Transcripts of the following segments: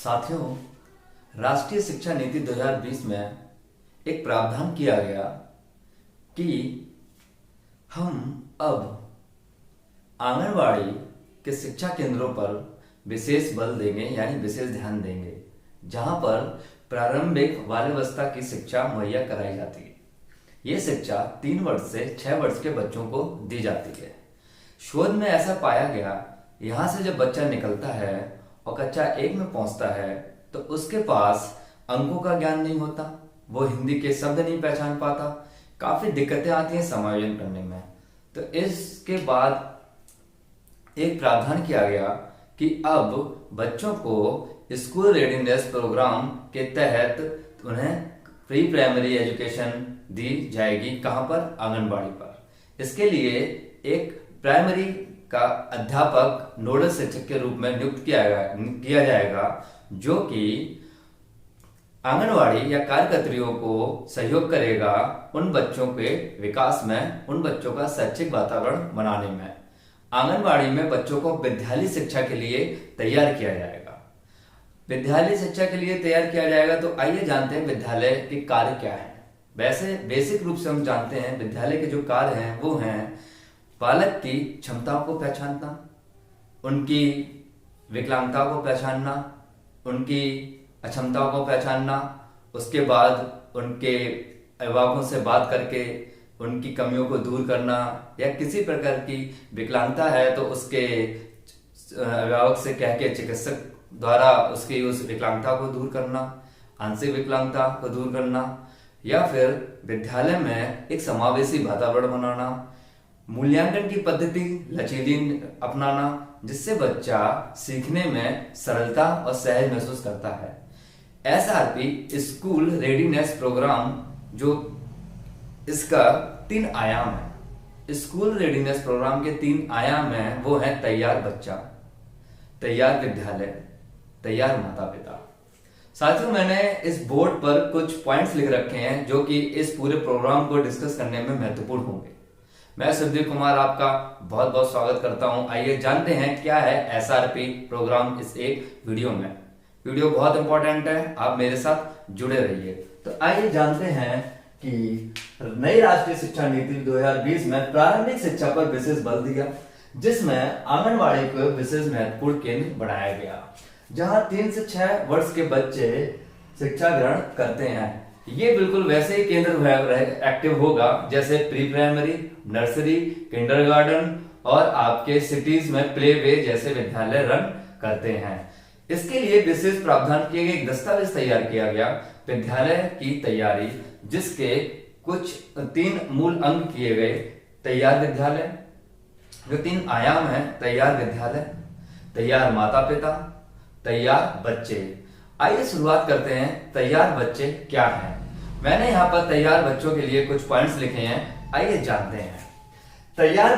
साथियों, राष्ट्रीय शिक्षा नीति 2020 में एक प्रावधान किया गया कि हम अब आंगनवाड़ी के शिक्षा केंद्रों पर विशेष बल देंगे, यानी विशेष ध्यान देंगे, जहां पर प्रारंभिक बाल्यावस्था की शिक्षा मुहैया कराई जाती है। ये शिक्षा 3 वर्ष से 6 वर्ष के बच्चों को दी जाती है। शोध में ऐसा पाया गया, यहाँ से जब बच्चा निकलता है और कक्षा 1 में पहुंचता है तो उसके पास अंकों का ज्ञान नहीं होता, वो हिंदी के शब्द नहीं पहचान पाता, काफी दिक्कतें आती हैं समायोजन करने में। तो इसके बाद एक प्रावधान किया गया कि अब बच्चों को स्कूल रेडीनेस प्रोग्राम के तहत उन्हें प्री प्राइमरी एजुकेशन दी जाएगी। कहां पर? आंगनबाड़ी पर। इसके लिए एक प्राइमरी का अध्यापक नोडल शिक्षक के रूप में नियुक्त किया जाएगा, जो कि आंगनवाड़ी या कार्यकर्त्रियों को सहयोग करेगा उन बच्चों के विकास में, उन बच्चों का शैक्षिक वातावरण बनाने में। आंगनवाड़ी में बच्चों को विद्यालय शिक्षा के लिए तैयार किया जाएगा। विद्यालय शिक्षा के लिए तैयार किया जाएगा तो आइए जानते हैं विद्यालय के कार्य क्या है। वैसे बेसिक रूप से हम जानते हैं विद्यालय के जो कार्य हैं वो हैं बालक की क्षमताओं को पहचानना, उनकी विकलांगता को पहचानना, उनकी अक्षमताओं को पहचानना, उसके बाद उनके अभिभावकों से बात करके उनकी कमियों को दूर करना, या किसी प्रकार की विकलांगता है तो उसके अभिभावक से कह के चिकित्सक द्वारा उसकी उस विकलांगता को दूर करना, आंशिक विकलांगता को दूर करना, या फिर विद्यालय में एक समावेशी वातावरण बनाना, मूल्यांकन की पद्धति लचीली अपनाना, जिससे बच्चा सीखने में सरलता और सहज महसूस करता है। एसआरपी स्कूल रेडीनेस प्रोग्राम, जो इसका 3 आयाम है। स्कूल रेडीनेस प्रोग्राम के 3 आयाम हैं, वो है तैयार बच्चा, तैयार विद्यालय, तैयार माता पिता। साथियों, मैंने इस बोर्ड पर कुछ पॉइंट्स लिख रखे हैं जो कि इस पूरे प्रोग्राम को डिस्कस करने में महत्वपूर्ण होंगे। मैं सुखदेव कुमार आपका बहुत बहुत स्वागत करता हूं। आइए जानते हैं क्या है एसआरपी प्रोग्राम इस एक वीडियो में। वीडियो बहुत इंपॉर्टेंट है, आप मेरे साथ जुड़े रहिए। तो आइए जानते हैं कि नई राष्ट्रीय शिक्षा नीति 2020 में प्रारंभिक शिक्षा पर विशेष बल दिया, जिसमें आंगनवाड़ी को विशेष महत्वपूर्ण केंद्र बनाया गया, जहां 3 से 6 वर्ष के बच्चे शिक्षा ग्रहण करते हैं। ये बिल्कुल वैसे ही केंद्र एक्टिव होगा जैसे प्री प्राइमरी, नर्सरी, किंडरगार्टन और आपके सिटीज में प्ले वे जैसे विद्यालय रन करते हैं। इसके लिए विशेष प्रावधान किए गए, एक दस्तावेज तैयार किया गया विद्यालय की तैयारी, जिसके कुछ 3 मूल अंग किए गए। तैयार विद्यालय, जो 3 आयाम है, तैयार विद्यालय, तैयार माता पिता, तैयार बच्चे। आइए शुरुआत करते हैं, तैयार बच्चे क्या हैं। मैंने यहाँ पर तैयार बच्चों के लिए कुछ पॉइंट्स लिखे हैं, आइए जानते हैं। तैयार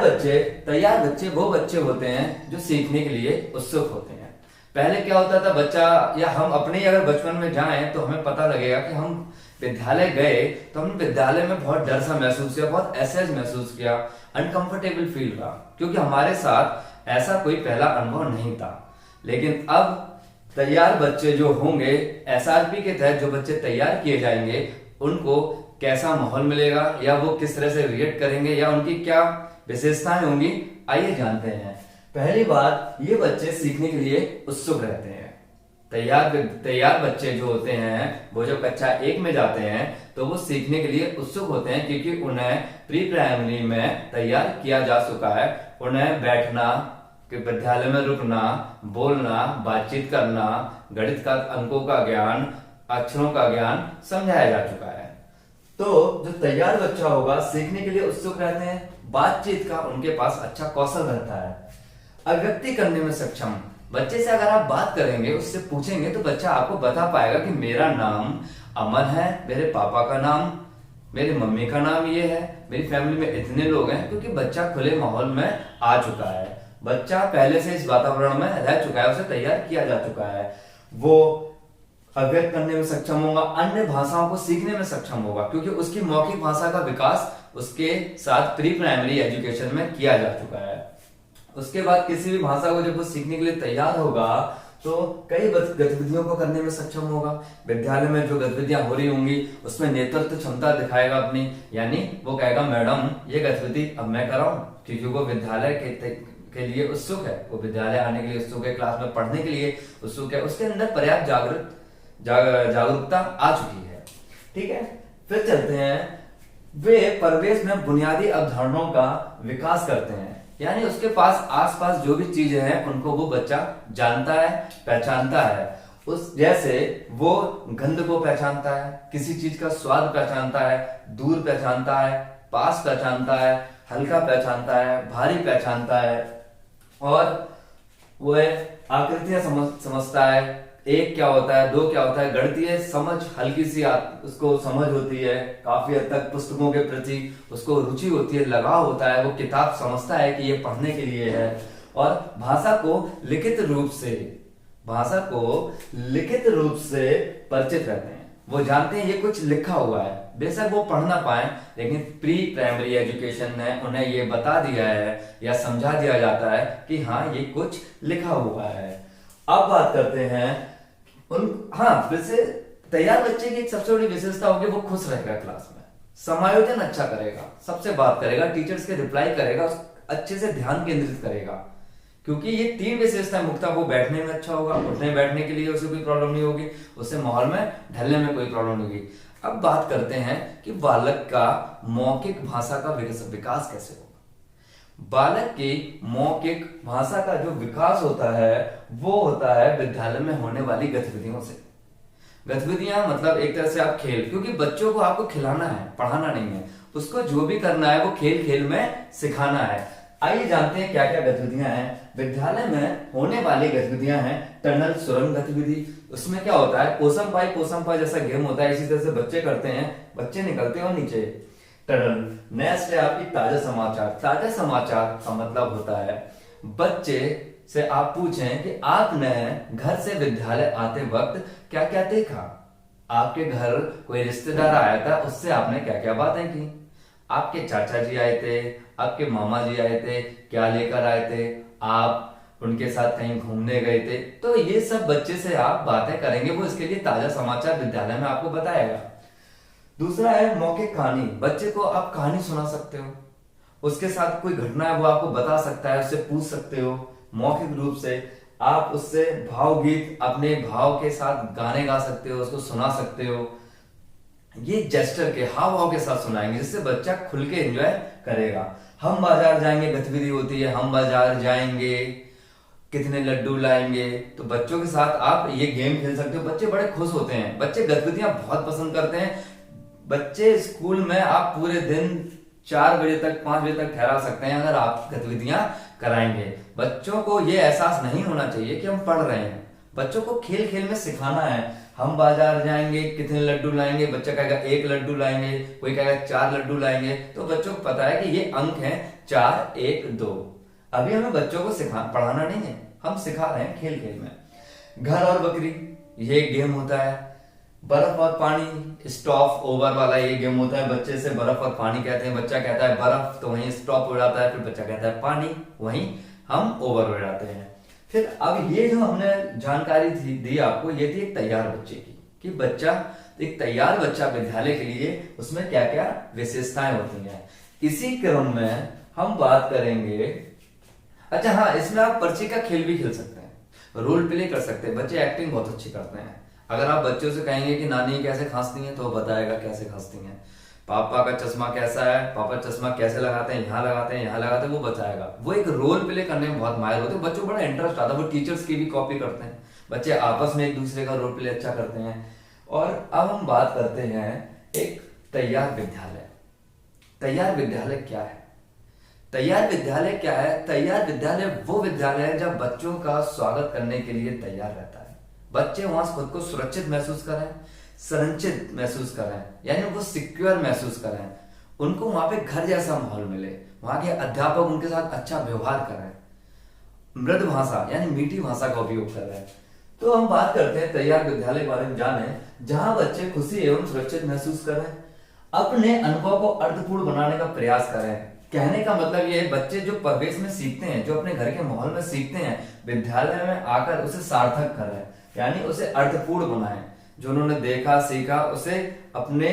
बच्चे वो बच्चे होते हैं जो सीखने के लिए उत्सुक होते हैं। पहले क्या होता था, बच्चा या हम अपने अगर बचपन में जाएं तो हमें पता लगेगा कि हम विद्यालय गए तो हमने विद्यालय में बहुत डर सा महसूस किया, बहुत असहज महसूस किया, अनकंफर्टेबल फील हुआ, क्योंकि हमारे साथ ऐसा कोई पहला अनुभव नहीं था। लेकिन अब तैयार बच्चे जो होंगे, एसआरपी के तहत जो बच्चे तैयार किए जाएंगे, उनको कैसा माहौल मिलेगा, या वो किस तरह से रिएक्ट करेंगे, या उनकी क्या विशेषताएं होंगी, आइए जानते हैं। पहली बात, ये बच्चे सीखने के लिए उत्सुक रहते हैं। तैयार बच्चे जो होते हैं, वो जब कक्षा 1 में जाते हैं तो वो सीखने के लिए उत्सुक होते हैं, क्योंकि उन्हें प्री प्राइमरी में तैयार किया जा चुका है। उन्हें बैठना, विद्यालय में रुकना, बोलना, बातचीत करना, गणित का अंकों का ज्ञान, अक्षरों का ज्ञान समझाया जा चुका है। तो जो तैयार बच्चा होगा, सीखने के लिए उत्सुक रहते हैं, बातचीत का उनके पास अच्छा कौशल रहता है, अभिव्यक्ति करने में सक्षम। बच्चे से अगर आप बात करेंगे, उससे पूछेंगे तो बच्चा आपको बता पाएगा कि मेरा नाम अमन है, मेरे पापा का नाम, मेरी मम्मी का नाम ये है, मेरी फैमिली में इतने लोग हैं, क्योंकि बच्चा खुले माहौल में आ चुका है। बच्चा पहले से इस वातावरण में रह चुका है, उसे तैयार किया जा चुका है। वो अभिव्यक्त करने में सक्षम होगा, अन्य भाषाओं को सीखने में सक्षम होगा, क्योंकि उसकी मौखिक भाषा का विकास उसके साथ प्री प्राइमरी एजुकेशन में किया जा चुका है। उसके बाद किसी भी भाषा को जब वो सीखने के लिए तैयार होगा तो कई गतिविधियों को करने में सक्षम होगा। विद्यालय में जो गतिविधियां हो रही होंगी उसमें नेतृत्व क्षमता दिखाएगा अपनी, यानी वो कहेगा मैडम ये गतिविधि अब मैं कराऊं, क्योंकि वो विद्यालय के लिए उत्सुक है, वो विद्यालय आने के लिए उत्सुक है, क्लास में पढ़ने के लिए उत्सुक है, उसके अंदर पर्याप्त जागरूकता आ चुकी है। ठीक है, फिर चलते हैं, वे परिवेश में बुनियादी अवधारणाओं का विकास करते हैं, यानी उसके पास आसपास जो भी चीजें हैं उनको वो बच्चा जानता है, पहचानता है। उस जैसे वो गंध को पहचानता है, किसी चीज का स्वाद पहचानता है, दूर पहचानता है, पास पहचानता है, हल्का पहचानता है, भारी पहचानता है, और वह आकृतियां समझता है, एक क्या होता है, दो क्या होता है, गणितीय समझ हल्की सी उसको समझ होती है, काफी हद तक पुस्तकों के प्रति उसको रुचि होती है, लगाव होता है, वो किताब समझता है कि ये पढ़ने के लिए है। और भाषा को लिखित रूप से परिचित रहते हैं, वो जानते हैं ये कुछ लिखा हुआ है, बेशक वो पढ़ ना पाए लेकिन प्री प्राइमरी एजुकेशन में उन्हें ये बता दिया है या समझा दिया जाता है कि हाँ ये कुछ लिखा हुआ है। अब बात करते हैं वैसे तैयार बच्चे की एक सबसे बड़ी विशेषता होगी वो खुश रहेगा क्लास में, समायोजन अच्छा करेगा, सबसे बात करेगा, टीचर्स के रिप्लाई करेगा, अच्छे से ध्यान केंद्रित करेगा, क्योंकि ये 3 विशेषताएं मुख्यतः वो बैठने में अच्छा होगा, उठने बैठने के लिए उसे कोई प्रॉब्लम नहीं होगी, उससे माहौल में ढलने में कोई प्रॉब्लम नहीं होगी। अब बात करते हैं कि बालक का मौखिक भाषा का विकास कैसे होगा। बालक की मौखिक भाषा का जो विकास होता है वो होता है विद्यालय में होने वाली गतिविधियों से। गतिविधियां मतलब एक तरह से आप खेल, क्योंकि बच्चों को आपको खिलाना है, पढ़ाना नहीं है, उसको जो भी करना है वो खेल खेल में सिखाना है। आइए जानते हैं क्या क्या गतिविधियां हैं। विद्यालय में होने वाली गतिविधियां हैं टनल सुरंग गतिविधि, उसमें क्या होता है पोसम पाई जैसा गेम होता है, इसी तरह से बच्चे करते हैं, बच्चे निकलते हैं और नीचे टनल। नेक्स्ट है आपकी ताजा समाचार। ताजा समाचार का मतलब होता है बच्चे से आप पूछें कि आपने घर से विद्यालय आते वक्त क्या क्या देखा, आपके घर कोई रिश्तेदार आया था, उससे आपने क्या क्या बातें की, आपके चाचा जी आए थे, आपके मामा जी आए थे, क्या लेकर आए थे, आप उनके साथ कहीं घूमने गए थे, तो ये सब बच्चे से आप बातें करेंगे, वो इसके लिए ताजा समाचार विद्यालय में आपको बताएगा। दूसरा है मौखिक कहानी। बच्चे को आप कहानी सुना सकते हो, उसके साथ कोई घटना है वो आपको बता सकता है, उससे पूछ सकते हो मौखिक रूप से। आप उससे भावगीत अपने भाव के साथ गाने गा सकते हो, उसको सुना सकते हो। ये जेस्चर के हाव भाव के साथ सुनाएंगे जिससे बच्चा खुल के एंजॉय करेगा। हम बाजार जाएंगे गतिविधि होती है, हम बाजार जाएंगे, कितने लड्डू लाएंगे, तो बच्चों के साथ आप ये गेम खेल सकते हो, बच्चे बड़े खुश होते हैं, बच्चे गतिविधियां बहुत पसंद करते हैं। बच्चे स्कूल में आप पूरे दिन 4 बजे तक 5 बजे तक ठहरा सकते हैं अगर आप गतिविधियां कराएंगे। बच्चों को ये एहसास नहीं होना चाहिए कि हम पढ़ रहे हैं, बच्चों को खेल खेल में सिखाना है। हम बाजार जाएंगे, कितने लड्डू लाएंगे, बच्चा कहेगा 1 लड्डू लाएंगे, कोई कहेगा 4 लड्डू लाएंगे, तो बच्चों को पता है कि ये अंक हैं 4 1 2। अभी हमें बच्चों को पढ़ाना नहीं है, हम सिखा रहे हैं खेल खेल में। घर और बकरी ये गेम होता है। बर्फ और पानी स्टॉप ओवर वाला ये गेम होता है, बच्चे से बर्फ और पानी कहते हैं, बच्चा कहता है बर्फ तो वहीं स्टॉप हो जाता है, फिर बच्चा कहता है पानी, वहीं हम ओवर हो जाते हैं। फिर अब ये जो हमने जानकारी दी आपको, ये थी एक तैयार बच्चे की, कि बच्चा एक तैयार बच्चा विद्यालय के लिए उसमें क्या क्या विशेषताएं होती हैं। इसी क्रम में हम बात करेंगे, अच्छा हाँ, इसमें आप पर्ची का खेल भी खेल सकते हैं, रोल प्ले कर सकते हैं, बच्चे एक्टिंग बहुत अच्छी करते हैं। अगर आप बच्चों से कहेंगे कि नानी कैसे खांसती हैं तो वो बताएगा कैसे खांसती हैं। पापा का चश्मा कैसा है, पापा चश्मा कैसे लगाते हैं, यहाँ लगाते हैं, यहाँ लगाते हैं, वो बताएगा। वो एक रोल प्ले करने में बहुत माहिर होते हैं, बच्चों को बड़ा इंटरेस्ट आता है, वो टीचर्स की भी कॉपी करते हैं, बच्चे आपस में एक दूसरे का रोल प्ले अच्छा करते हैं। और अब हम बात करते हैं एक तैयार विद्यालय। तैयार विद्यालय क्या है? तैयार विद्यालय क्या है? तैयार विद्यालय वो विद्यालय है जब बच्चों का स्वागत करने के लिए तैयार रहता है। बच्चे वहां खुद को सुरक्षित महसूस करें, संरक्षित महसूस करें, यानी उनको सिक्योर महसूस करें, उनको वहां पे घर जैसा माहौल मिले, वहां के अध्यापक उनके साथ अच्छा व्यवहार करें, मृद भाषा यानी मीठी भाषा का उपयोग करें। तो हम बात करते हैं तैयार विद्यालय के बारे में जाने, जहां बच्चे खुशी एवं सुरक्षित महसूस करें, अपने अनुभव को अर्थपूर्ण बनाने का प्रयास करें, कहने का मतलब ये है, बच्चे जो परिवेश में सीखते हैं, जो अपने घर के माहौल में सीखते हैं, विद्यालय में आकर उसे सार्थक करें, यानी उसे अर्थपूर्ण बनाएं। जो उन्होंने देखा सीखा उसे अपने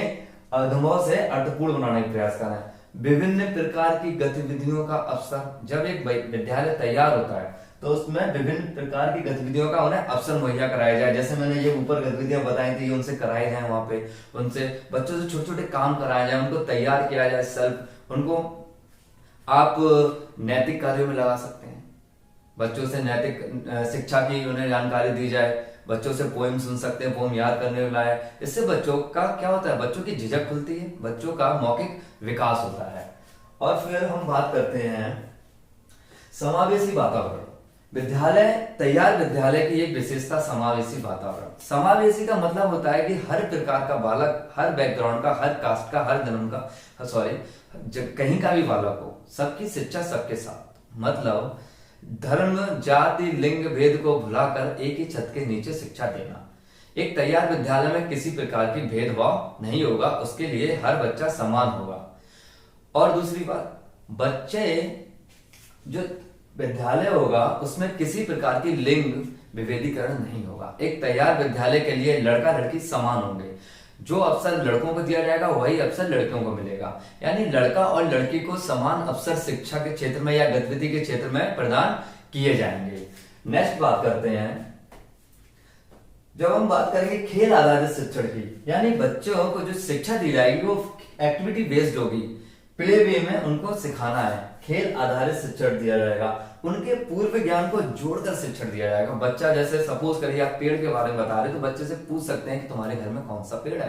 अनुभव से अर्थपूर्ण बनाने का प्रयास करें। विभिन्न प्रकार की गतिविधियों का अवसर, जब एक विद्यालय तैयार होता है तो उसमें विभिन्न प्रकार की गतिविधियों का उन्हें अवसर मुहैया कराया जाए। जैसे मैंने ये ऊपर गतिविधियां बताई थी, उनसे कराई जाए, वहां पे उनसे बच्चों से छोटे छोटे काम कराए जाए, उनको तैयार किया जाए सेल्फ। उनको आप नैतिक कार्यों में लगा सकते हैं, बच्चों से नैतिक शिक्षा की उन्हें जानकारी दी जाए। बच्चों से पोएम सुन सकते हैं, पोएम याद करने में लाए। इससे बच्चों का क्या होता है, बच्चों की झिझक खुलती है, बच्चों का मौखिक विकास होता है। और फिर हम बात करते हैं समावेशी वातावरण। तैयार विद्यालय की एक विशेषता समावेशी वातावरण। समावेशी का मतलब होता है कि हर प्रकार का बालक, हर बैकग्राउंड का, हर कास्ट का, हर धर्म का, कहीं का भी बालक हो, सबकी शिक्षा सबके साथ। मतलब धर्म, जाति, लिंग भेद को भुलाकर एक ही छत के नीचे शिक्षा देना। एक तैयार विद्यालय में किसी प्रकार की भेदभाव नहीं होगा, उसके लिए हर बच्चा समान होगा। और दूसरी बात, बच्चे जो विद्यालय होगा उसमें किसी प्रकार की लिंग विभेदीकरण नहीं होगा। एक तैयार विद्यालय के लिए लड़का लड़की समान होंगे। जो अवसर लड़कों को दिया जाएगा वही अवसर लड़कियों को मिलेगा, यानी लड़का और लड़की को समान अवसर शिक्षा के क्षेत्र में या गतिविधि के क्षेत्र में प्रदान किए जाएंगे। नेक्स्ट बात करते हैं, जब हम बात करेंगे खेल आधारित शिक्षण की, यानी बच्चों को जो शिक्षा दी जाएगी वो एक्टिविटी बेस्ड होगी। प्ले वे में उनको सिखाना है, खेल आधारित शिक्षण दिया जाएगा। उनके पूर्व ज्ञान को जोड़कर शिक्षण दिया जाएगा। बच्चा जैसे सपोज करिए आप पेड़ के बारे में बता रहे, तो बच्चे से पूछ सकते हैं कि तुम्हारे घर में कौन सा पेड़ है,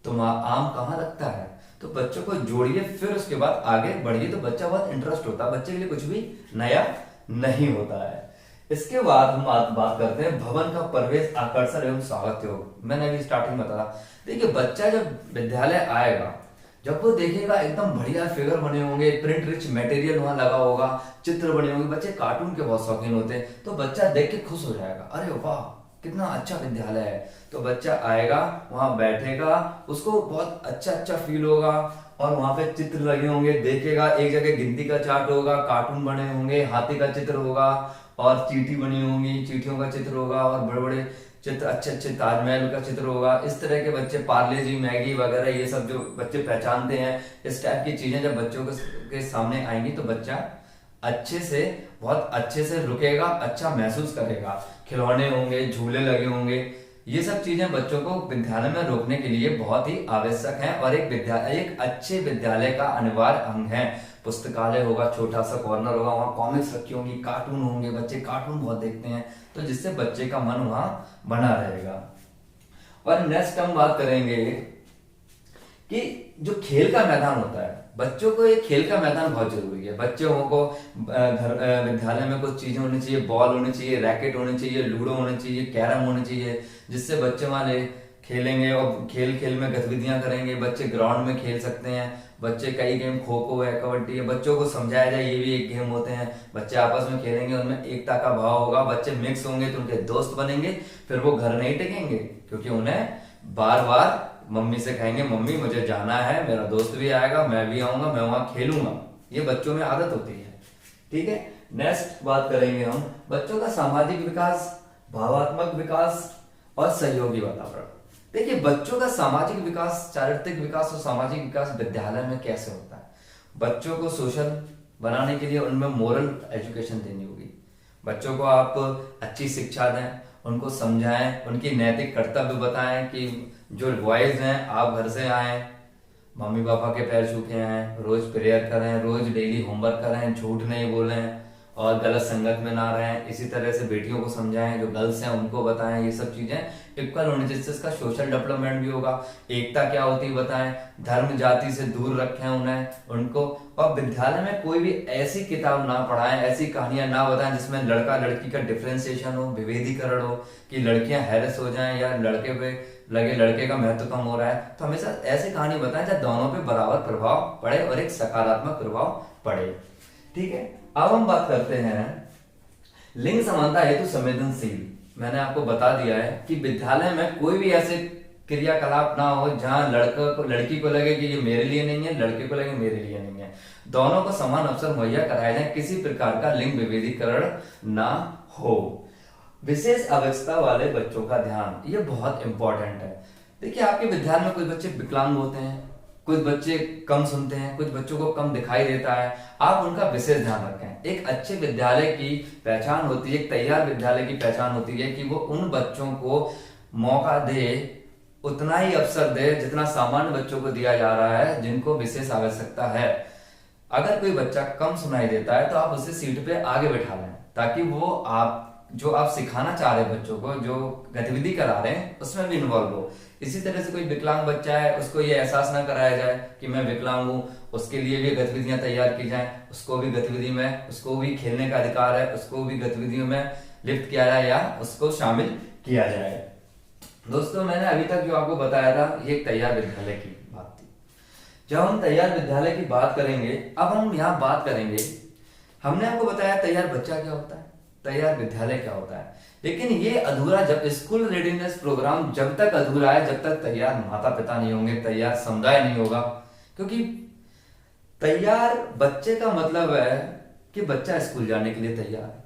तुम आम कहाँ लगता है, तो बच्चों को जोड़िए, फिर उसके बाद आगे बढ़िए, तो बच्चा बहुत इंटरेस्ट होता है, बच्चे के लिए कुछ भी नया नहीं होता है। इसके बाद हम बात करते हैं भवन का प्रवेश, आकर्षण एवं स्वागत योग। मैंने अभी स्टार्टिंग में बताया, देखिए बच्चा जब विद्यालय आएगा, जब वो देखेगा एकदम बढ़िया फिगर बने होंगे, प्रिंट रिच मटेरियल वहां लगा होगा, चित्र बने होंगे, बच्चे कार्टून के बहुत शौकीन होते हैं, तो बच्चा देख के खुश हो जाएगा, अरे वाह कितना अच्छा विद्यालय है। तो बच्चा आएगा, वहां बैठेगा, उसको बहुत अच्छा फील होगा, और वहां पे चित्र लगे होंगे, देखेगा, एक जगह गिनती का चार्ट होगा, कार्टून बने होंगे, हाथी का चित्र होगा, और चींटी बनी होंगी, चींटियों का चित्र होगा, और बड़े बड़े चित्र, अच्छे ताजमहल का चित्र होगा। इस तरह के बच्चे, पार्ले जी, मैगी वगैरह, ये सब जो बच्चे पहचानते हैं, इस टाइप की चीजें जब बच्चों के सामने आएंगी तो बच्चा बहुत अच्छे से रुकेगा, अच्छा महसूस करेगा। खिलौने होंगे, झूले लगे होंगे, ये सब चीजें बच्चों को विद्यालय में रोकने के लिए बहुत ही आवश्यक है, और एक अच्छे विद्यालय का अनिवार्य अंग है। पुस्तकालय होगा, छोटा सा कॉर्नर होगा, वहाँ कॉमिक्स रखी होंगी, कार्टून होंगे, बच्चे कार्टून बहुत देखते हैं, तो जिससे बच्चे का मन वहां बना रहेगा। और नेक्स्ट हम बात करेंगे कि जो खेल का मैदान होता है, बच्चों को एक खेल का मैदान बहुत जरूरी है। बच्चों को विद्यालय में कुछ चीजें होनी चाहिए, बॉल होनी चाहिए, रैकेट होनी चाहिए, लूडो होनी चाहिए, कैरम होनी चाहिए, जिससे बच्चे वाले खेलेंगे और खेल में गतिविधियां करेंगे। बच्चे ग्राउंड में खेल सकते हैं, बच्चे कई गेम, खो खो है, कबड्डी है, बच्चों को समझाया जाए ये भी एक गेम होते हैं। बच्चे आपस में खेलेंगे, उनमें एकता का भाव होगा, बच्चे मिक्स होंगे तो उनके दोस्त बनेंगे, फिर वो घर नहीं टिकेंगे, क्योंकि उन्हें बार बार मम्मी से कहेंगे मम्मी मुझे जाना है, मेरा दोस्त भी आएगा, मैं भी आऊंगा, मैं वहां खेलूंगा। ये बच्चों में आदत होती है। ठीक है, नेक्स्ट बात करेंगे हम बच्चों का सामाजिक विकास, भावात्मक विकास और सहयोगी वातावरण। देखिए बच्चों का सामाजिक विकास, चारित्रिक विकास और सामाजिक विकास विद्यालय में कैसे होता है। बच्चों को सोशल बनाने के लिए उनमें मोरल एजुकेशन देनी होगी। बच्चों को आप अच्छी शिक्षा दें, उनको समझाएं, उनकी नैतिक कर्तव्य बताएं कि जो बॉयज हैं आप घर से आए, मम्मी पापा के पैर छू के आए, रोज प्रेयर करें, रोज डेली होमवर्क करें, झूठ नहीं बोलें और गलत संगत में ना रहें। इसी तरह से बेटियों को समझाएं, जो गर्ल्स हैं उनको बताएं, ये सब चीजें इक्वल होनी चाहिए, जिससे इसका सोशल डेवलपमेंट भी होगा। एकता क्या होती है बताएं, धर्म जाति से दूर रखें उन्हें, उनको। और विद्यालय में कोई भी ऐसी किताब ना पढ़ाएं, ऐसी कहानियां ना बताएं जिसमें लड़का लड़की का डिफ्रेंसिएशन हो, विभेदीकरण हो, कि लड़कियां हैरेस हो जाएं या लड़के पे लगे लड़के का महत्व कम हो रहा है। तो हमेशा ऐसी कहानी बताएं जहाँ दोनों पे बराबर प्रभाव पड़े और एक सकारात्मक प्रभाव पड़े। ठीक है, अब हम बात करते हैं लिंग समानता हेतु संवेदनशील। मैंने आपको बता दिया है कि विद्यालय में कोई भी ऐसे क्रियाकलाप ना हो जहां लड़की को लगे कि ये मेरे लिए नहीं है, लड़के को लगे मेरे लिए नहीं है। दोनों को समान अवसर मुहैया कराए जाए, किसी प्रकार का लिंग विभेदीकरण ना हो। विशेष आवश्यकता वाले बच्चों का ध्यान, ये बहुत इंपॉर्टेंट है। देखिए आपके विद्यालय में कुछ बच्चे विकलांग होते हैं, कुछ बच्चे कम सुनते हैं, कुछ बच्चों को कम दिखाई देता है, आप उनका विशेष ध्यान रखें। एक अच्छे विद्यालय की पहचान होती है, एक तैयार विद्यालय की पहचान होती है कि वो उन बच्चों को मौका दे, उतना ही अवसर दे जितना सामान्य बच्चों को दिया जा रहा है जिनको विशेष आवश्यकता है। अगर कोई बच्चा कम सुनाई देता है तो आप उसे सीट पे आगे बैठा लें, ताकि वो आप जो आप सिखाना चाह रहे हैं बच्चों को, जो गतिविधि करा रहे हैं उसमें भी इन्वॉल्व हो। इसी तरह से कोई विकलांग बच्चा है, उसको ये एहसास ना कराया जाए कि मैं विकलांग हूँ, उसके लिए भी गतिविधियां तैयार की जाएं, उसको भी गतिविधि में, उसको भी खेलने का अधिकार है, उसको भी गतिविधियों में लिप्त किया जाए या उसको शामिल किया जाए। दोस्तों मैंने अभी तक जो आपको बताया था ये एक तैयार विद्यालय की बात थी। जब हम तैयार विद्यालय की बात करेंगे, अब हम यहाँ बात करेंगे, हमने आपको बताया तैयार बच्चा क्या होता है, तैयार विद्यालय क्या होता है, लेकिन ये अधूरा, जब स्कूल रेडीनेस प्रोग्राम जब तक अधूरा है जब तक तैयार माता पिता नहीं होंगे, तैयार समुदाय नहीं होगा। क्योंकि तैयार बच्चे का मतलब है कि बच्चा स्कूल जाने के लिए तैयार है।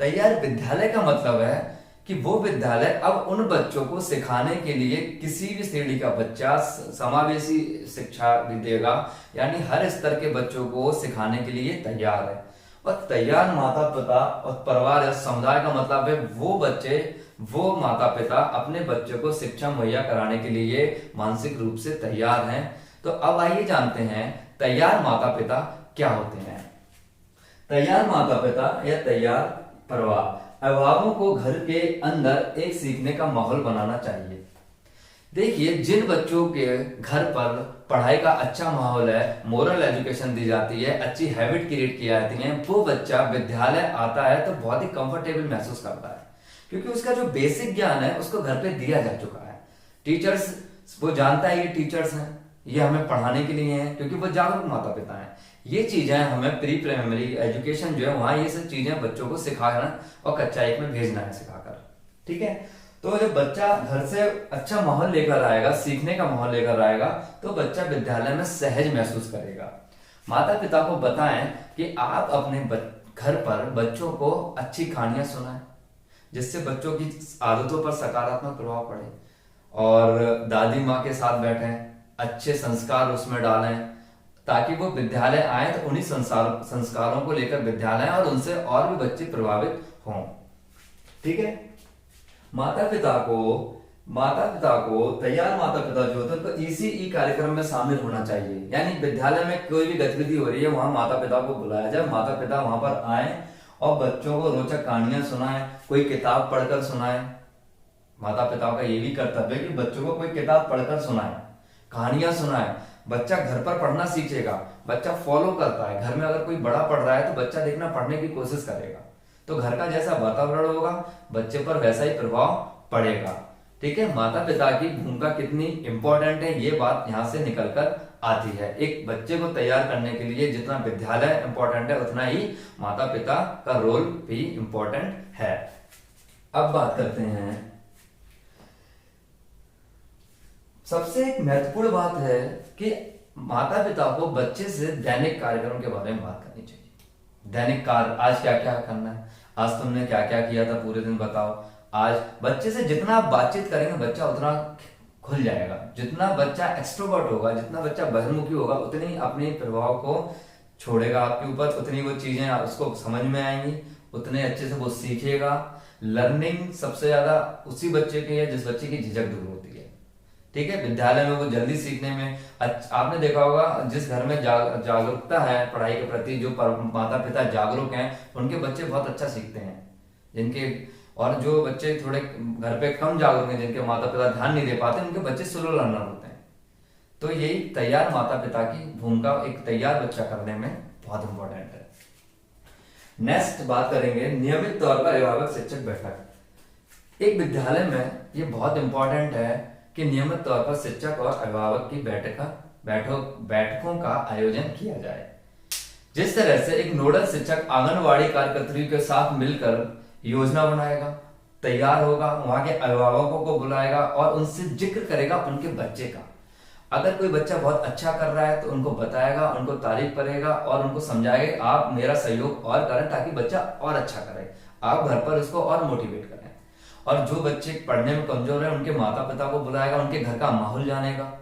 तैयार विद्यालय का मतलब है कि वो विद्यालय अब उन बच्चों को सिखाने के लिए, किसी भी श्रेणी का बच्चा समावेशी शिक्षा भी देगा, यानी हर स्तर के बच्चों को सिखाने के लिए तैयार है। और तैयार माता पिता और परिवार या समुदाय का मतलब है वो बच्चे, वो माता पिता अपने बच्चों को शिक्षा मुहैया कराने के लिए मानसिक रूप से तैयार हैं। तो अब आइए जानते हैं तैयार माता पिता क्या होते हैं। तैयार माता पिता या तैयार परिवार, अभिभावकों को घर के अंदर एक सीखने का माहौल बनाना चाहिए। देखिए जिन बच्चों के घर पर पढ़ाई का अच्छा माहौल है, मोरल एजुकेशन दी जाती है, अच्छी हैबिट क्रिएट की जाती है, वो बच्चा विद्यालय आता है तो बहुत ही कंफर्टेबल महसूस करता है, क्योंकि उसका जो बेसिक ज्ञान है उसको घर पे दिया जा चुका है। टीचर्स, वो जानता है ये टीचर्स हैं, ये हमें पढ़ाने के लिए हैं, क्योंकि वो जागरूक माता पिता हैं। ये चीजें हमें प्री प्राइमरी एजुकेशन जो है वहां ये सब चीजें बच्चों को सिखाना और कक्षा 1 में भेजना है सिखाकर। ठीक है, तो जब बच्चा घर से अच्छा माहौल लेकर आएगा, सीखने का माहौल लेकर आएगा, तो बच्चा विद्यालय में सहज महसूस करेगा। माता पिता को बताएं कि आप अपने घर पर बच्चों को अच्छी कहानियां सुनाएं, जिससे बच्चों की आदतों पर सकारात्मक प्रभाव पड़े, और दादी माँ के साथ बैठें, अच्छे संस्कार उसमें डालें, ताकि वो विद्यालय आए तो उन्हीं संस्कारों को लेकर विद्यालय और उनसे और भी बच्चे प्रभावित हों। ठीक है, माता पिता को तैयार माता पिता जो होते हैं तो ECE कार्यक्रम में शामिल होना चाहिए। यानी विद्यालय में कोई भी गतिविधि हो रही है वहां माता पिता को बुलाया जाए, माता पिता वहां पर आए और बच्चों को रोचक कहानियां सुनाएं, कोई किताब पढ़कर सुनाएं। माता पिताओं का ये भी कर्तव्य है कि बच्चों को कोई किताब पढ़कर सुनाएं, कहानियां सुनाएं। बच्चा घर पर पढ़ना सीखेगा, बच्चा फॉलो करता है। घर में अगर कोई बड़ा पढ़ रहा है तो बच्चा देखना पढ़ने की कोशिश करेगा, तो घर का जैसा वातावरण होगा बच्चे पर वैसा ही प्रभाव पड़ेगा। ठीक है, माता पिता की भूमिका कितनी इंपॉर्टेंट है ये बात यहाँ से निकलकर आती है। एक बच्चे को तैयार करने के लिए जितना विद्यालय इंपॉर्टेंट है उतना ही माता पिता का रोल भी इंपॉर्टेंट है। अब बात करते हैं, सबसे एक महत्वपूर्ण बात है कि माता पिता को बच्चे से दैनिक कार्यक्रम के बारे में बात करनी चाहिए। दैनिक कार्य, आज क्या क्या करना है, आज तुमने क्या क्या किया था पूरे दिन बताओ। आज बच्चे से जितना आप बातचीत करेंगे बच्चा उतना खुल जाएगा। जितना बच्चा एक्सट्रोवर्ट होगा, जितना बच्चा बहिर्मुखी होगा, उतनी अपने प्रभाव को छोड़ेगा आपके ऊपर, उतनी वो चीजें उसको समझ में आएंगी, उतने अच्छे से वो सीखेगा। लर्निंग सबसे ज्यादा उसी बच्चे की है जिस बच्चे की झिझक दूर होती है। ठीक है, विद्यालय में वो जल्दी सीखने में आपने देखा होगा जिस घर में जागरूकता है पढ़ाई के प्रति, जो माता पिता जागरूक हैं उनके बच्चे बहुत अच्छा सीखते हैं। जिनके और जो बच्चे थोड़े घर पे कम जागरूक हैं, जिनके माता पिता ध्यान नहीं दे पाते, उनके बच्चे स्लो लर्नर होते हैं। तो यही तैयार माता पिता की भूमिका एक तैयार बच्चा करने में बहुत इंपॉर्टेंट है। नेक्स्ट बात करेंगे नियमित तौर पर अभिभावक शिक्षक बैठक। एक विद्यालय में ये बहुत इंपॉर्टेंट है कि नियमित तौर पर शिक्षक और अभिभावक की बैठकों का आयोजन किया जाए। जिस तरह से एक नोडल शिक्षक आंगनवाड़ी कार्यकर्त्री के साथ मिलकर योजना बनाएगा तैयार होगा, वहां के अभिभावकों को बुलाएगा और उनसे जिक्र करेगा उनके बच्चे का। अगर कोई बच्चा बहुत अच्छा कर रहा है तो उनको बताएगा, उनको तारीफ करेगा और उनको समझाएगा कि आप मेरा सहयोग और करें ताकि बच्चा और अच्छा करे। आप घर पर उसको और मोटिवेट करें। और जो बच्चे पढ़ने में कमजोर है उनके माता पिता को बुलाएगा, उनके घर का माहौल जानेगा,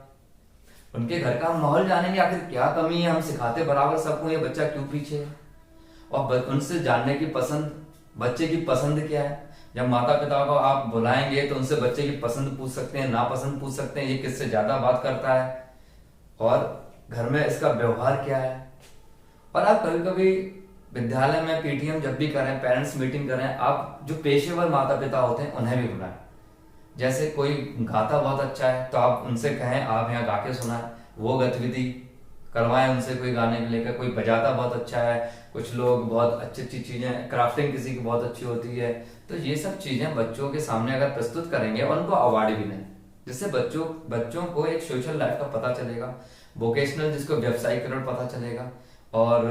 उनके घर का माहौल जानेंगे आखिर क्या कमी है, हम सिखाते बराबर सबको, ये बच्चा क्यों पीछे है। और उनसे जानने की पसंद, बच्चे की पसंद क्या है। जब माता पिता को आप बुलाएंगे तो उनसे बच्चे की पसंद पूछ सकते हैं, नापसंद पूछ सकते हैं, ये किससे ज्यादा बात करता है और घर में इसका व्यवहार क्या है। और आप कभी कभी विद्यालय में पीटीएम जब भी करें, पेरेंट्स मीटिंग करें, आप जो पेशेवर माता पिता होते हैं उन्हें भी बुलाएं। जैसे कोई गाता बहुत अच्छा है तो आप उनसे कहें आप यहाँ गा के सुनाएं, वो गतिविधि करवाएं उनसे कोई गाने को लेकर। कोई बजाता बहुत अच्छा है, कुछ लोग बहुत अच्छी अच्छी चीजें, क्राफ्टिंग किसी की बहुत अच्छी होती है, तो ये सब चीजें बच्चों के सामने अगर प्रस्तुत करेंगे और उनको अवार्ड भी दें, जिससे बच्चों को एक सोशल लाइफ का पता चलेगा, वोकेशनल जिसको व्यावसायिकरण पता चलेगा, और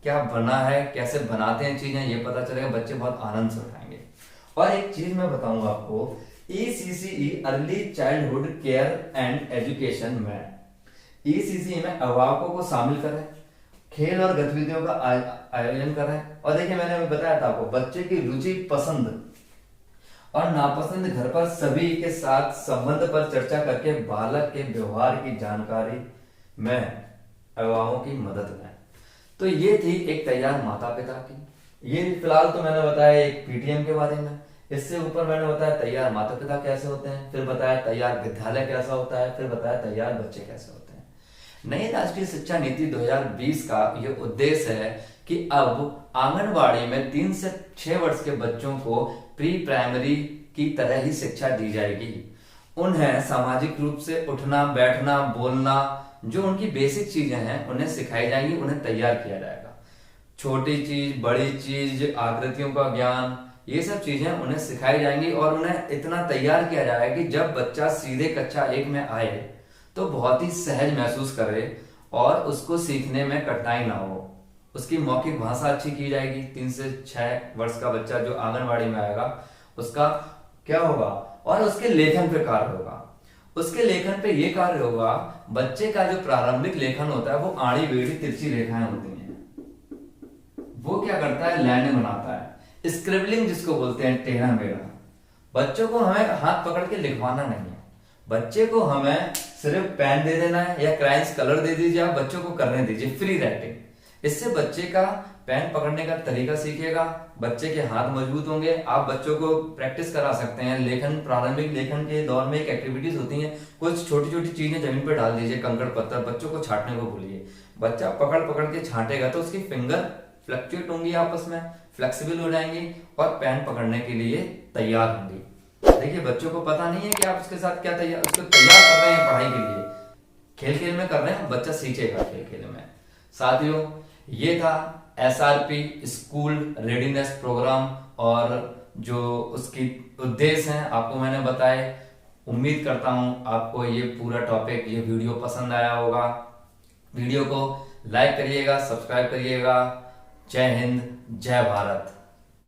क्या बना है, कैसे बनाते हैं चीजें ये पता चलेगा। बच्चे बहुत आनंद से उठाएंगे। और एक चीज मैं बताऊंगा आपको, ECCE early childhood care and education में, ECCE में अभिभावकों को शामिल करें, खेल और गतिविधियों का आयोजन करें। और देखिए मैंने अभी बताया था आपको, बच्चे की रुचि, पसंद और नापसंद घर पर सभी के साथ संबंध पर चर्चा करके बालक के व्यवहार की जानकारी में अभिभावकों की मदद लें। तो ये थी एक तैयार माता पिता की। ये फिलहाल तो मैंने बताया एक पीटीएम के बारे में, इससे ऊपर मैंने बताया तैयार माता पिता कैसे होते हैं, फिर बताया तैयार विद्यालय कैसा होता है, फिर बताया तैयार बच्चे कैसे होते हैं। नई राष्ट्रीय शिक्षा नीति 2020 का ये उद्देश्य है कि अब आंगनबाड़ी में 3 से 6 वर्ष के बच्चों को प्री प्राइमरी की तरह ही शिक्षा दी जाएगी। उन्हें सामाजिक रूप से उठना, बैठना, बोलना, जो उनकी बेसिक चीजें हैं उन्हें सिखाई जाएंगी, उन्हें तैयार किया जाएगा। छोटी चीज, बड़ी चीज, आकृतियों का ज्ञान, ये सब चीजें उन्हें सिखाई जाएंगी और उन्हें इतना तैयार किया जाएगा कि जब बच्चा सीधे कक्षा 1 में आए तो बहुत ही सहज महसूस करे और उसको सीखने में कठिनाई ना हो। उसकी मौखिक भाषा अच्छी की जाएगी। 3 से 6 वर्ष का बच्चा जो आंगनबाड़ी में आएगा उसका क्या होगा, और उसके लेखन पे कार्य होगा। उसके लेखन पे ये कार्य होगा, बच्चे का जो प्रारंभिक लेखन होता है वो आड़ी बेड़ी तिरछी रेखाएं होती हैं। वो क्या करता है, लाइनें बनाता है। स्क्रिबलिंग जिसको बोलते हैं, टेढ़ा मेढ़ा। बच्चों को हमें हाथ पकड़ के लिखवाना नहीं है, बच्चे को हमें सिर्फ पेन दे देना है या क्रायंस कलर दे दीजिए, आप बच्चों को करने दीजिए फ्री राइटिंग। इससे बच्चे का पेन पकड़ने का तरीका सीखेगा, बच्चे के हाथ मजबूत होंगे। आप बच्चों को प्रैक्टिस करा सकते हैं लेखन, प्रारंभिक लेखन के दौर में एक एक्टिविटीज होती हैं, कुछ छोटी छोटी चीजें जमीन पर डाल दीजिए, कंकड़ पत्थर, बच्चों को छांटने को भूलिए। बच्चा पकड़ पकड़ के छांटेगा तो उसकी फिंगर फ्लक्चुएट होंगी, आपस में फ्लेक्सिबल हो जाएंगी और पेन पकड़ने के लिए तैयार होंगी। देखिए बच्चों को पता नहीं है कि आप उसके साथ क्या उसको तैयार कर रहे हैं पढ़ाई के लिए, खेल खेल में कर रहे हैं, बच्चा सीखेगा खेल खेल में। साथियों, ये था SRP स्कूल रेडीनेस प्रोग्राम और जो उसकी उद्देश्य हैं आपको मैंने बताए। उम्मीद करता हूं आपको ये पूरा टॉपिक, ये वीडियो पसंद आया होगा। वीडियो को लाइक करिएगा, सब्सक्राइब करिएगा। जय हिंद, जय भारत।